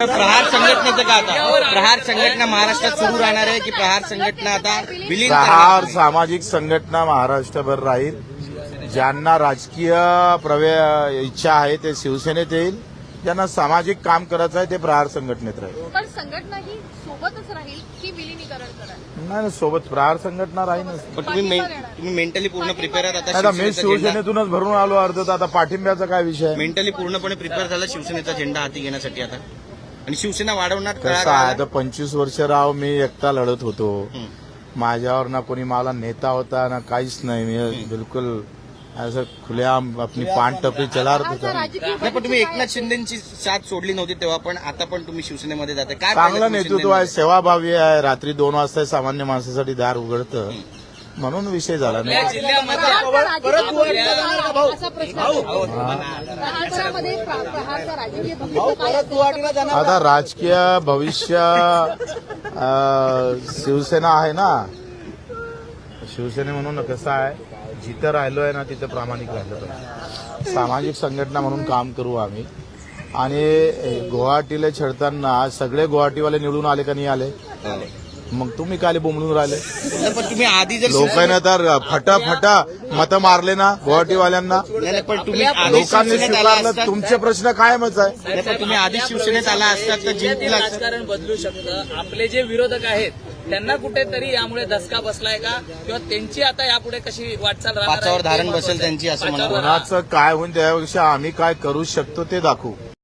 प्रहार संघटनेचं का आता प्रहार संघटना महाराष्ट्रात सुरू राहणार आहे की प्रहार संघटना आता विलीन प्रहार सामाजिक संघटना महाराष्ट्रभर राहील. ज्यांना राजकीय इच्छा आहे ते शिवसेनेत येईल, ज्यांना सामाजिक काम करायचं आहे ते प्रहार संघटनेत राहील. पण संघटना ही सोबतच राहील की विलिनीकरण कराल? नाही, सोबत प्रहार संघटना राहीलच. पण तुम्ही मेंटली पूर्ण प्रिपेअर आहात आता मी शिवसेनेतूनच भरून आलो अर्धत. आता पाठिंब्याचा काय विषय आहे? मेंटली पूर्णपणे प्रिपेअर झाला शिवसेनेचा झेंडा हाती घेण्यासाठी आता, आणि शिवसेना वाढवणार कसं आहे, आता 25 वर्ष राव मी एकटा लढत होतो. माझ्यावर ना कोणी मला नेता होता ना काहीच नाही. मी बिलकुल असं खुलेआम आपली पान टपरी चलार होता. नाही, पण तुम्ही एकनाथ शिंदेची साथ सोडली नव्हती तेव्हा, पण आता पण तुम्ही शिवसेनेमध्ये जाताय. काय चांगलं नेतृत्व आहे, सेवाभावी आहे. रात्री 2 वाजता सामान्य माणसासाठी दार उघडतं, म्हणून विषय झाला नाही. आता राजकीय भविष्य शिवसेना आहे ना. शिवसेने म्हणून कसं आहे, जिथं राहिलोय ना तिथं प्रामाणिक राहिलं पाहिजे. सामाजिक संघटना म्हणून काम करू आम्ही. आणि गुवाहाटीला छेडताना सगळे गुवाहाटीवाले निवडून आले का नाही आले? मग तुम्ही काय बोंबलून राहिले? पण तुम्ही आधी जर लोकांना तर फटाफटा मतं मारले ना गुवाहाटीवाल्यांना. पण तुम्ही लोकांनी स्वीकारलं. तुमचे प्रश्न कायमच आहे. पण तुम्ही आधी शिवसेनेत आला असतात तर जिंकला असतात. राजकारण बदलू शकतं. आपले जे विरोधक आहेत त्यांना कुठेतरी यामुळे धसका बसलाय का, किंवा त्यांची आता यापुढे कशी वाटचाल राहणार आहे? पाचावर धारण बसेल त्यांची असं म्हणा. कोणाचं काय होईल त्यापेक्षा आम्ही काय करू शकतो ते दाखवू.